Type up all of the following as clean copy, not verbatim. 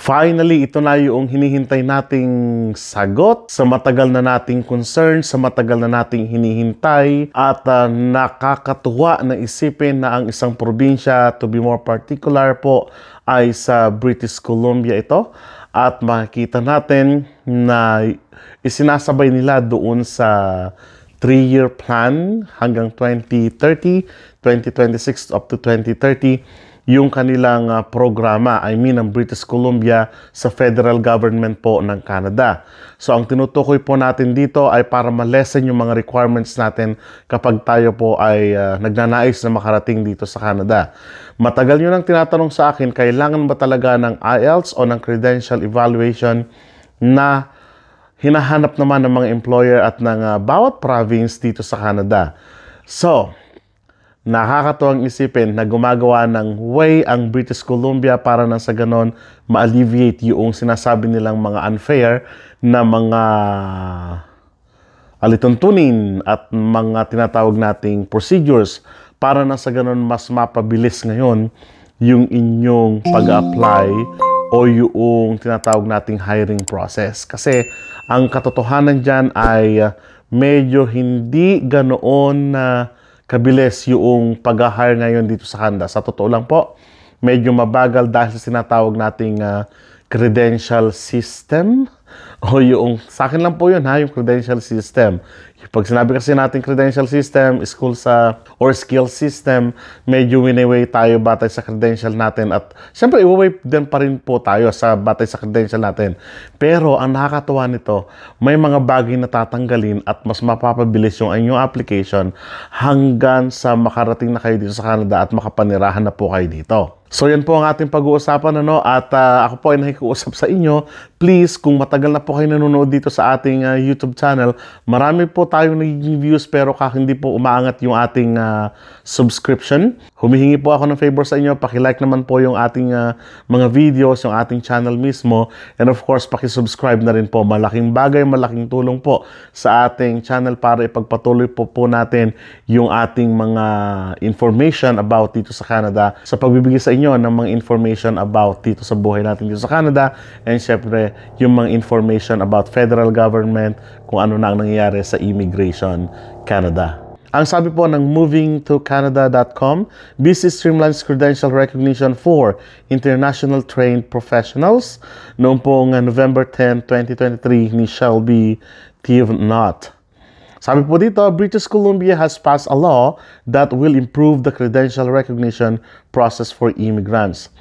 Finally, ito na yung hinihintay nating sagot sa matagal na nating concern, sa matagal na nating hinihintay at nakakatuwa na isipin na ang isang probinsya, to be more particular po, ay sa British Columbia ito. At makikita natin na isinasabay nila doon sa 3-year plan hanggang 2030, 2026 up to 2030, yung kanilang programa, ang British Columbia sa federal government po ng Canada. So ang tinutukoy po natin dito ay para ma-lessen yung mga requirements natin kapag tayo po ay nagnanais na makarating dito sa Canada. Matagal nyo nang tinatanong sa akin, kailangan ba talaga ng IELTS o ng credential evaluation na hinahanap naman ng mga employer at ng bawat province dito sa Canada. So, nakakatuwang isipin na gumagawa ng way ang British Columbia para na sa ganon ma-alleviate yung sinasabi nilang mga unfair na mga alituntunin at mga tinatawag nating procedures para na sa ganon mas mapabilis ngayon yung inyong pag-apply o yung tinatawag nating hiring process. Kasi ang katotohanan dyan ay medyo hindi ganoon na kabilis yung pag-hire ngayon dito sa Canada. Sa totoo lang po, medyo mabagal dahil sa sinatawag nating credential system. O yung, sa akin lang po yun yung credential system. Pag sinabi kasi natin credential system, school sa, or skill system, medyo winaway tayo batay sa credential natin. At syempre, iwaway din pa rin po tayo sa batay sa credential natin. Pero ang nakakatuwa nito, may mga bagay na tatanggalin at mas mapapabilis yung inyong application hanggang sa makarating na kayo dito sa Canada at makapanirahan na po kayo dito. So yan po ang ating pag-uusapan at ako po ay nakikiusap sa inyo. Please, kung matagal na po kayo nanonood dito sa ating YouTube channel, marami po tayong nagiging views pero hindi po umaangat yung ating subscription. Humihingi po ako ng favor sa inyo, paki-like naman po yung ating mga videos, yung ating channel mismo, and of course, paki-subscribe na rin po. Malaking bagay, malaking tulong po sa ating channel para ipagpatuloy po natin yung ating mga information about dito sa Canada, sa pagbibigay sa inyo ng mga information about dito sa buhay natin dito sa Canada, and syempre yung mga information about federal government, kung ano na ang nangyayari sa Immigration Canada. Ang sabi po ng movingtocanada.com, BC streamlines credential recognition for international trained professionals. Noong pong November 10, 2023 ni Shelby Tivnot. Sabi po dito, British Columbia has passed a law that will improve the credential recognition process for immigrants.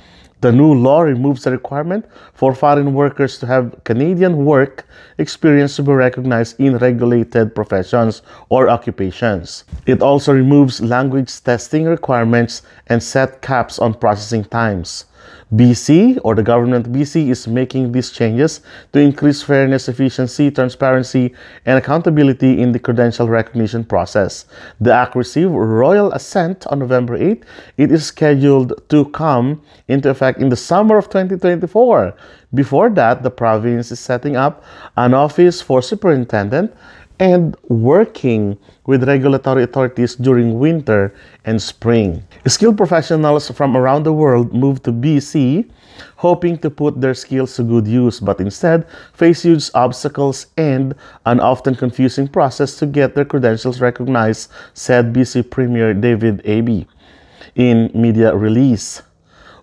The new law removes the requirement for foreign workers to have Canadian work experience to be recognized in regulated professions or occupations. It also removes language testing requirements and set caps on processing times. BC, or the government of BC, is making these changes to increase fairness, efficiency, transparency, and accountability in the credential recognition process. The act received royal assent on November 8. It is scheduled to come into effect in the summer of 2024. Before that, the province is setting up an office for superintendent and working with regulatory authorities during winter and spring. Skilled professionals from around the world move to BC, hoping to put their skills to good use, but instead face huge obstacles and an often confusing process to get their credentials recognized, said BC Premier David Eby in media release.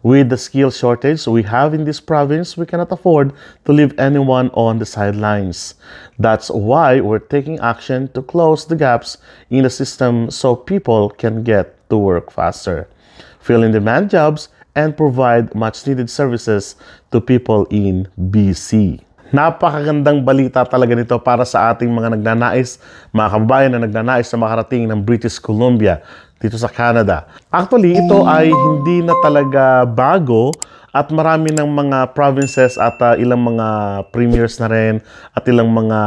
With the skill shortage we have in this province, we cannot afford to leave anyone on the sidelines. That's why we're taking action to close the gaps in the system so people can get to work faster, fill in-demand jobs, and provide much-needed services to people in BC. Napakagandang balita talaga nito para sa ating mga nagnanais, mga kababayan na nagnanais na makarating ng British Columbia dito sa Canada. Actually, ito ay hindi na talaga bago at marami ng mga provinces at ilang mga premiers na rin at ilang mga,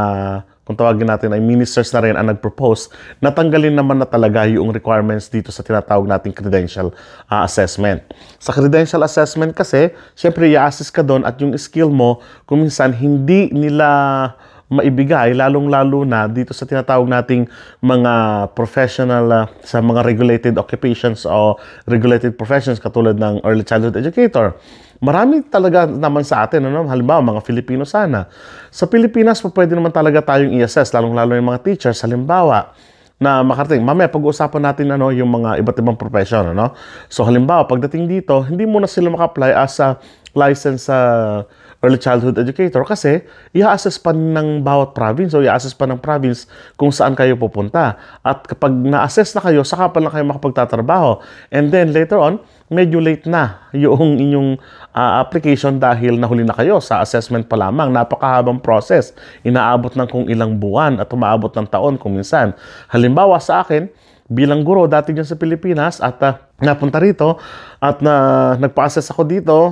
kung tawagin natin ay ministers na rin ang nag-propose na tanggalin naman na talaga yung requirements dito sa tinatawag nating credential assessment. Sa credential assessment kasi, syempre i-assess ka doon at yung skill mo, kung minsan hindi nila maibigay, lalong-lalo na dito sa tinatawag nating mga professional sa mga regulated occupations o regulated professions katulad ng early childhood educator, Marami talaga naman sa atin, ano? Halimbawa, mga Filipino sana. Sa Pilipinas, pwede naman talaga tayong i-assess, lalong-lalo yung mga teachers, halimbawa, na makarating. Mamaya, pag-uusapan natin yung mga iba't ibang profession, ano? So, halimbawa, pagdating dito, hindi muna sila maka-apply as a licensed early childhood educator kasi i-assess pa ng bawat province o i-assess pa ng province kung saan kayo pupunta. At kapag na-assess na kayo, saka pa lang kayo makapagtatrabaho. And then later on, medyo late na yung inyong application dahil nahuli na kayo sa assessment pa lamang. Napakahabang process. Inaabot ng kung ilang buwan at umaabot ng taon kung minsan. Halimbawa sa akin, bilang guro dati dyan sa Pilipinas at napunta rito at nagpa-assess ako dito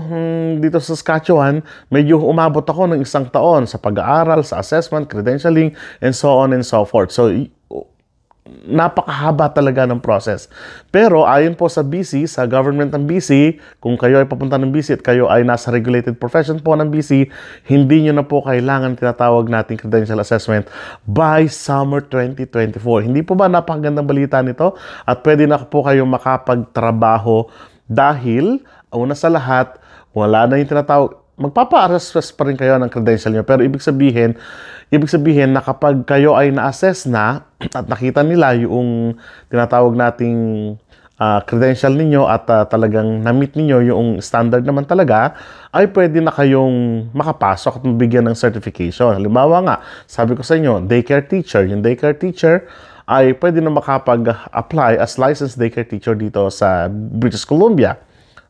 sa Saskatchewan, medyo umabot ako ng 1 taon sa pag-aaral, sa assessment, credentialing, and so on and so forth. So, napakahaba talaga ng process. Pero ayon po sa BC, sa government ng BC, kung kayo ay papunta ng BC at kayo ay nasa regulated profession po ng BC, hindi nyo na po kailangan tinatawag nating credential assessment by summer 2024. Hindi po ba napakagandang balita nito? At pwede na po kayo makapagtrabaho dahil, una sa lahat, wala na yung tinatawag, magpapa-assess pa rin kayo ng credential nyo. Pero ibig sabihin na kapag kayo ay na-assess na at nakita nila yung tinatawag nating credential ninyo at talagang na-meet ninyo yung standard naman talaga, ay pwede na kayong makapasok at mabigyan ng certification. Halimbawa nga, sabi ko sa inyo, daycare teacher. Yung daycare teacher ay pwede na makapag-apply as licensed daycare teacher dito sa British Columbia.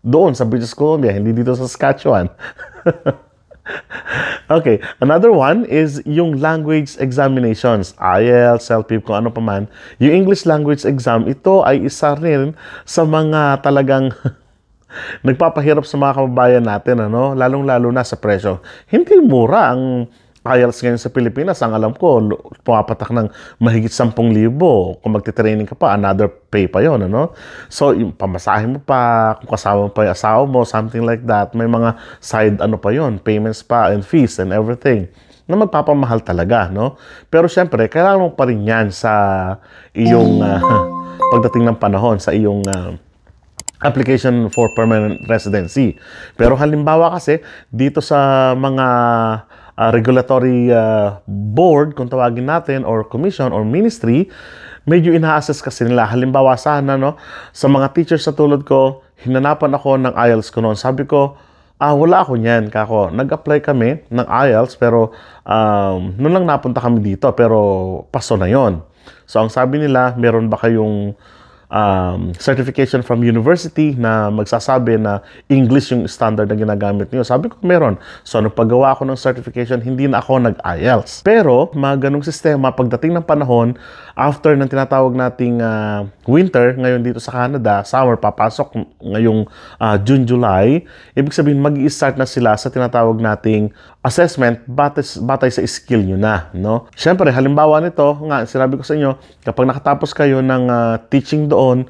Doon sa British Columbia, hindi dito sa Saskatchewan. Okay, another one is yung language examinations, IELTS, CELPIP, kung ano pa man. Yung English language exam, ito ay isa rin sa mga talagang nagpapahirap sa mga kababayan natin, ano? Lalong-lalo na sa presyo. Hindi mura ang IELTS ngayon sa Pilipinas. Ang alam ko, pumapatak ng mahigit 10,000. Kung magti-training ka pa, another pay pa yon, ano? So, yung pamasahe mo pa, kung kasama mo pa yung asawa mo, something like that, may mga side pa yon, payments pa and fees and everything na magpapamahal talaga, no? Pero syempre, kailangan mo pa rin yan sa iyong pagdating ng panahon, sa iyong application for permanent residency. Pero halimbawa kasi, dito sa mga regulatory board, kung tawagin natin, or commission, or ministry, medyo ina-assess kasi nila. Halimbawa sana, no, sa mga teachers sa tulad ko, hinanapan ako ng IELTS ko noon. Sabi ko, wala ako niyan, kako. Nag-apply kami ng IELTS, pero noon lang napunta kami dito, pero paso na yon. So, ang sabi nila, meron ba kayong certification from university na magsasabi na English yung standard na ginagamit niyo? Sabi ko, meron. So, nung paggawa ko ng certification, hindi na ako nag-IELTS. Pero, mga ganong sistema, pagdating ng panahon, after ng tinatawag nating winter, ngayon dito sa Canada, summer, papasok ngayong June, July, ibig sabihin, mag-i-start na sila sa tinatawag nating assessment batay sa skill nyo na, no? Siyempre, halimbawa nito, nga, sinabi ko sa inyo, kapag nakatapos kayo ng teaching doon,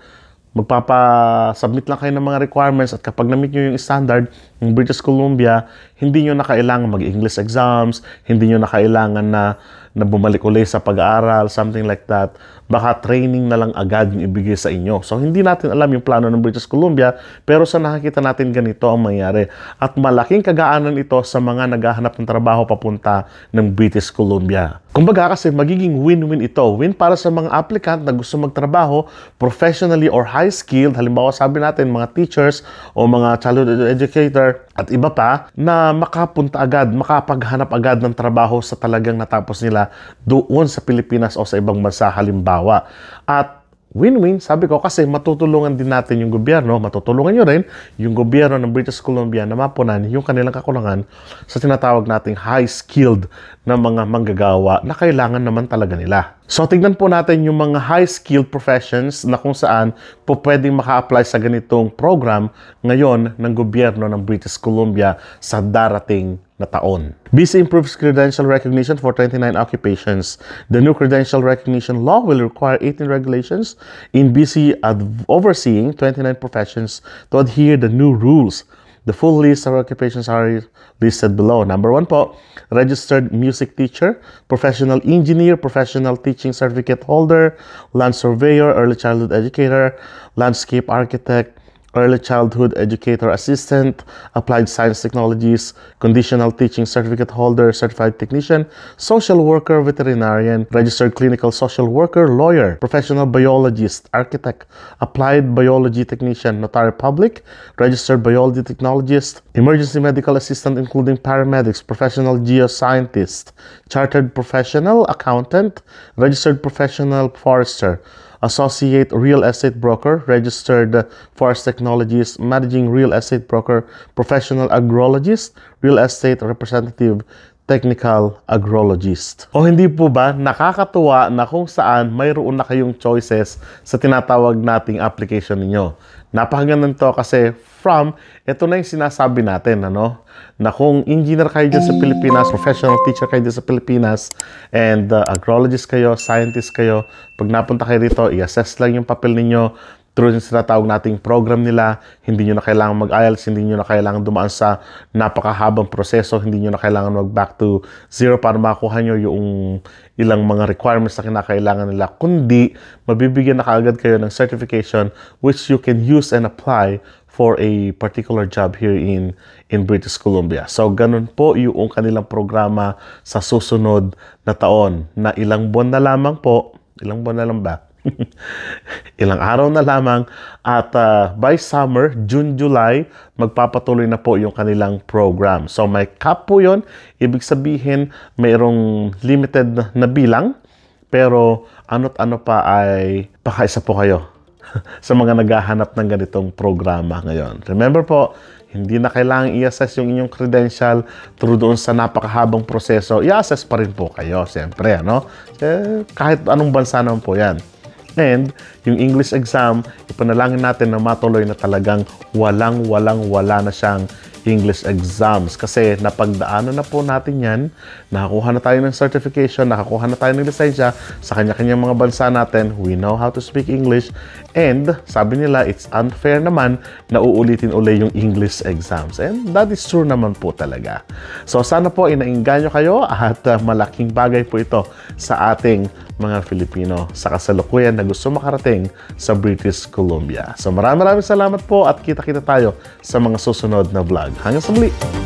magpapa-submit lang kayo ng mga requirements at kapag na-meet nyo yung standard ng British Columbia, hindi nyo na kailangan mag-English exams, hindi nyo na kailangan na bumalik ulit sa pag-aaral, something like that. Baka training na lang agad yung ibigay sa inyo. So, hindi natin alam yung plano ng British Columbia, pero sa nakikita natin ganito ang mangyari. At malaking kagaanan ito sa mga naghahanap ng trabaho papunta ng British Columbia. Kumbaga kasi magiging win-win ito. Win para sa mga applicant na gusto magtrabaho professionally or high-skilled. Halimbawa, sabi natin, mga teachers o mga childhood educator at iba pa na makapunta agad, makapaghanap agad ng trabaho sa talagang natapos nila doon sa Pilipinas o sa ibang bansa halimbawa. At win-win, sabi ko, kasi matutulungan din natin yung gobyerno, matutulungan nyo rin yung gobyerno ng British Columbia na mapunan yung kanilang kakulangan sa tinatawag nating high-skilled na mga manggagawa na kailangan naman talaga nila. So, tignan po natin yung mga high-skilled professions na kung saan po pwedeng maka-apply sa ganitong program ngayon ng gobyerno ng British Columbia sa darating na taon. BC improves credential recognition for 29 occupations. The new credential recognition law will require 18 regulations in BC overseeing 29 professions to adhere the new rules. The full list of occupations are listed below. Number 1 po, registered music teacher, professional engineer, professional teaching certificate holder, land surveyor, early childhood educator, landscape architect, Early Childhood Educator Assistant, Applied Science Technologies, Conditional Teaching Certificate Holder, Certified Technician, Social Worker, Veterinarian, Registered Clinical Social Worker, Lawyer, Professional Biologist, Architect, Applied Biology Technician, Notary Public, Registered Biology Technologist, Emergency Medical Assistant including paramedics, Professional Geoscientist, Chartered Professional Accountant, Registered Professional Forester, Associate Real Estate Broker, Registered Forest Technologist, Managing Real Estate Broker, Professional Agrologist, Real Estate Representative, Technical Agrologist. O hindi po ba nakakatuwa na kung saan mayroon na kayong choices sa tinatawag nating application ninyo? Napakaganda nito kasi ito na yung sinasabi natin, ano? Na kung engineer kayo dyan sa Pilipinas, professional teacher kayo dyan sa Pilipinas, and agrologist kayo, scientist kayo, pag napunta kayo dito, i-assess lang yung papel ninyo, through yung sinatawag nating program nila, hindi nyo na kailangan mag-IELTS, hindi nyo na kailangan dumaan sa napakahabang proseso, hindi nyo na kailangan mag-back to zero para makuha nyo yung ilang mga requirements na kinakailangan nila, kundi mabibigyan na kaagad kayo ng certification which you can use and apply for a particular job here in British Columbia. So, ganun po yung kanilang programa sa susunod na taon na ilang buwan na lamang po, ilang buwan na lang ba? Ilang araw na lamang at by summer, June, July, magpapatuloy na po yung kanilang program. So may cap po yun. Ibig sabihin, mayroong limited na bilang, pero ano't ano pa ay pakaisa po kayo sa mga naghahanap ng ganitong programa ngayon. Remember po, hindi na kailangang i-assess yung inyong credential through doon sa napakahabang proseso. I-assess pa rin po kayo, siyempre, ano? Kahit anong bansa naman po yan. And yung English exam, ipanalangin natin na matuloy na talagang wala na siyang English exams. Kasi napagdaanan na po natin yan, nakakuha na tayo ng certification, nakakuha na tayo ng lisensya sa kanya-kanyang mga bansa natin. We know how to speak English. And sabi nila, it's unfair naman na uulitin uli yung English exams. And that is true naman po talaga. So sana po inainganyo kayo at malaking bagay po ito sa ating mga Filipino sa kasalukuyan na gusto makarating sa British Columbia. So maraming salamat po at kita-kita tayo sa mga susunod na vlog. Hanggang sa muli!